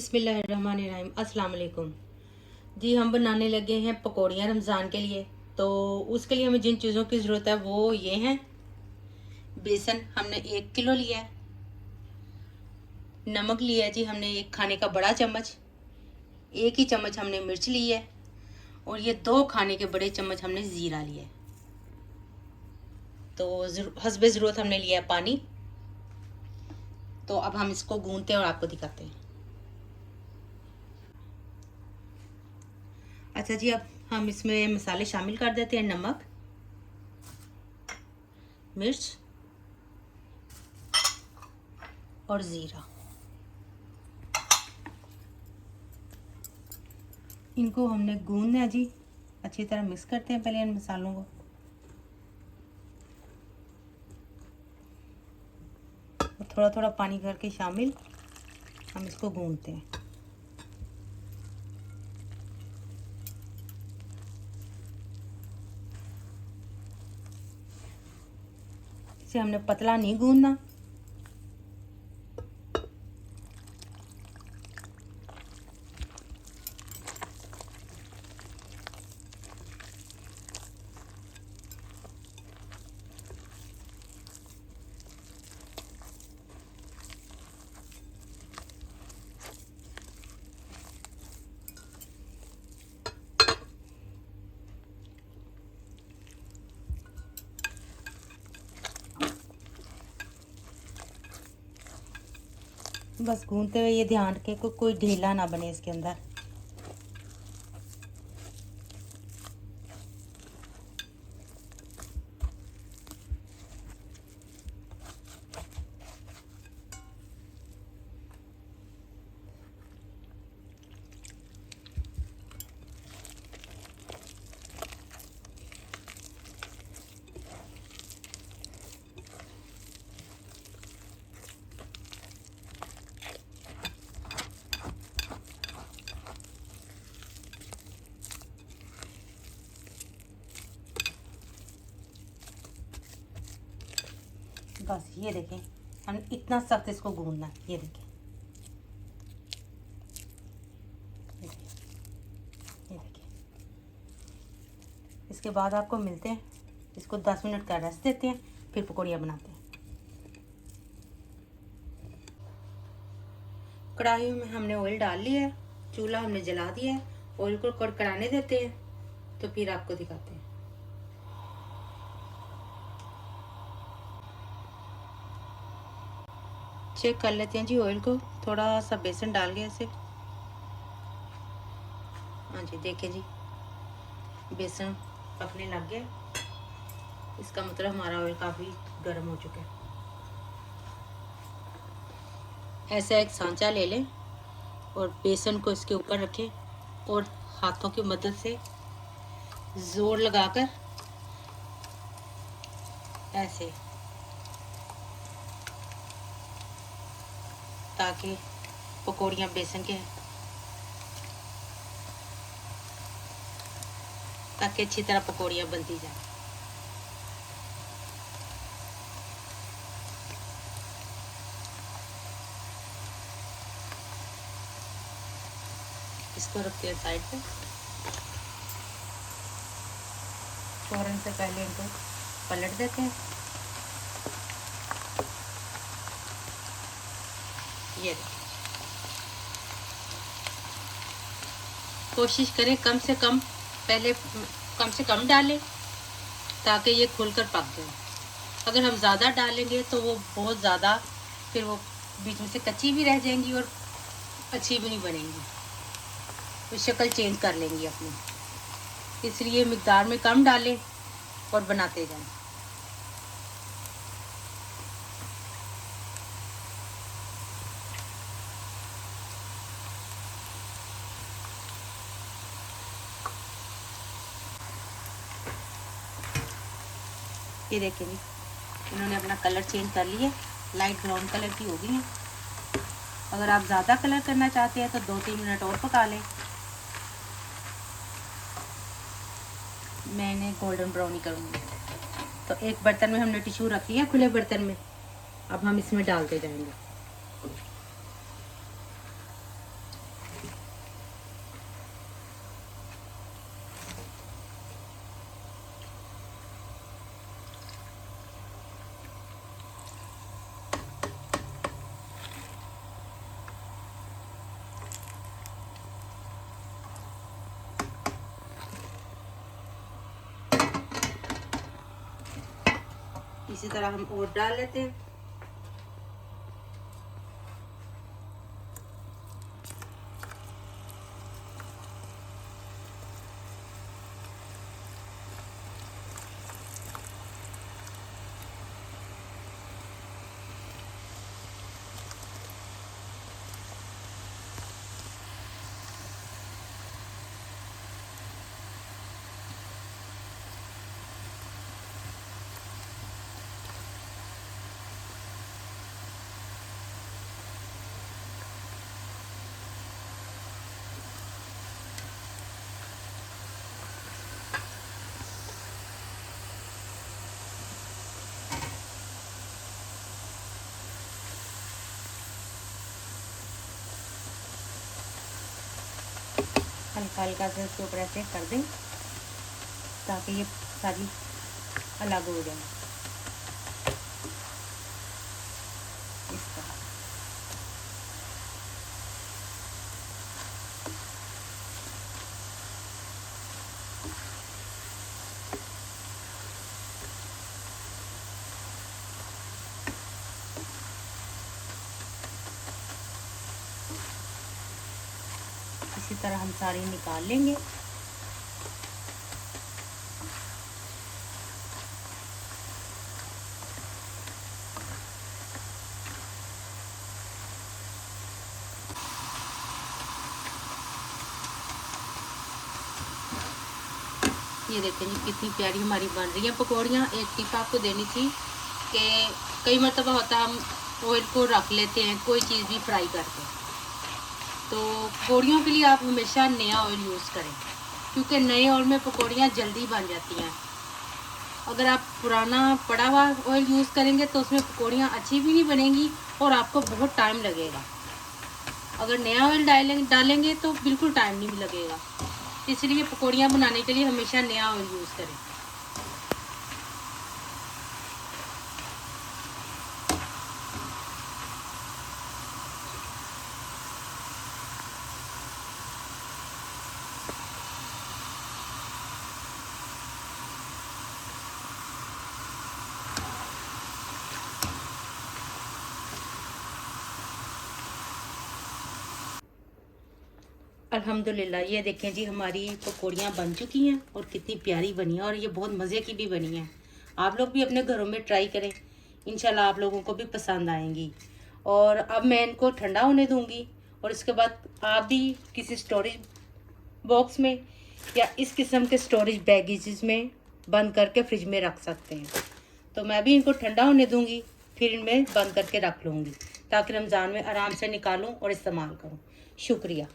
बिस्मिल्लाहिर्रहमानिर्रहीम। अस्सलाम वालेकुम जी। हम बनाने लगे हैं पकौड़ियाँ रमज़ान के लिए। तो उसके लिए हमें जिन चीज़ों की ज़रूरत है वो ये हैं। बेसन हमने 1 किलो लिया है। नमक लिया है जी हमने 1 खाने का बड़ा चम्मच। 1 ही चम्मच हमने मिर्च ली है। और ये 2 खाने के बड़े चम्मच हमने ज़ीरा लिया है। तो हस्बे ज़रूरत हमने लिया है पानी। तो अब हम इसको गूंथते हैं और आपको दिखाते हैं। अच्छा जी, अब हम इसमें मसाले शामिल कर देते हैं। नमक, मिर्च और ज़ीरा। इनको हमने गूंदना है जी। अच्छी तरह मिक्स करते हैं पहले इन मसालों को। थोड़ा थोड़ा पानी करके शामिल हम इसको गूंदते हैं। इसे हमने पतला नहीं गूंदना। बस गूंदते हुए ये ध्यान रखें कि कोई ढीला ना बने इसके अंदर। बस ये देखें, हम इतना सख्त इसको गूंदना है। ये देखें, ये देखिए। इसके बाद आपको मिलते हैं। इसको 10 मिनट का रेस्ट देते हैं, फिर पकौड़ियाँ बनाते हैं। कढ़ाई में हमने ऑयल डाल लिया है। चूल्हा हमने जला दिया है। ऑयल को कड़कड़ाने देते हैं, तो फिर आपको दिखाते हैं। चेक कर लेते हैं जी ऑयल को। थोड़ा सा बेसन डाल के ऐसे। हाँ जी, देखिए जी, बेसन पकने लग गया। इसका मतलब हमारा ऑयल काफ़ी गर्म हो चुका है। ऐसा एक सांचा ले लें और बेसन को इसके ऊपर रखें और हाथों की मदद से जोर लगाकर ऐसे, ताकि पकौड़ियाँ बेसन के, ताकि अच्छी तरह पकौड़ियाँ बनती जाए। इसको रखते हैं साइड पे। फौरन से पहले इनको पलट देते हैं। ये कोशिश करें कम से कम, पहले कम से कम डालें ताकि ये खुलकर पक जाए। अगर हम ज़्यादा डालेंगे तो वो बहुत ज़्यादा, फिर वो बीच में से कच्ची भी रह जाएंगी और अच्छी भी नहीं बनेंगी, तो शक्ल चेंज कर लेंगी अपनी। इसलिए मिकदार में कम डालें और बनाते जाएं। ये देखें जी, इन्होंने अपना कलर चेंज कर लिया, लाइट ब्राउन कलर की हो गई हैं। अगर आप ज़्यादा कलर करना चाहते हैं तो 2-3 मिनट और पका लें। मैंने गोल्डन ब्राउन ही करूँगी। तो एक बर्तन में हमने टिश्यू रख लिया, खुले बर्तन में। अब हम इसमें डालते जाएंगे। इसी तरह हम और डाल लेते हैं। हल्का हल्का से इसके ऊपर ऐसे कर दें ताकि ये सारी अलग हो जाए इस तरह। इसी तरह हम सारी निकाल लेंगे। ये देखें जी कितनी प्यारी हमारी बन रही है पकौड़ियाँ। एक टिप आपको देनी थी कि कई मरतबा होता है हम ऑयल को रख लेते हैं कोई चीज़ भी फ्राई करके, तो पकौड़ियों के लिए आप हमेशा नया ऑयल यूज़ करें क्योंकि नए ऑयल में पकौड़ियाँ जल्दी बन जाती हैं। अगर आप पुराना पड़ा हुआ ऑयल यूज़ करेंगे तो उसमें पकौड़ियाँ अच्छी भी नहीं बनेंगी और आपको बहुत टाइम लगेगा। अगर नया ऑयल डालेंगे तो बिल्कुल टाइम नहीं लगेगा। इसलिए पकौड़ियाँ बनाने के लिए हमेशा नया ऑयल यूज़ करें। अल्हम्दुलिल्लाह ये देखें जी हमारी पकौड़ियाँ बन चुकी हैं और कितनी प्यारी बनी है और ये बहुत मज़े की भी बनी है। आप लोग भी अपने घरों में ट्राई करें, इंशाल्लाह आप लोगों को भी पसंद आएंगी। और अब मैं इनको ठंडा होने दूंगी और इसके बाद आप भी किसी स्टोरेज बॉक्स में या इस किस्म के स्टोरेज बैगेजेस में बंद करके फ्रिज में रख सकते हैं। तो मैं भी इनको ठंडा होने दूंगी, फिर इनमें बंद करके रख लूँगी ताकि रमज़ान में आराम से निकालूँ और इस्तेमाल करूँ। शुक्रिया।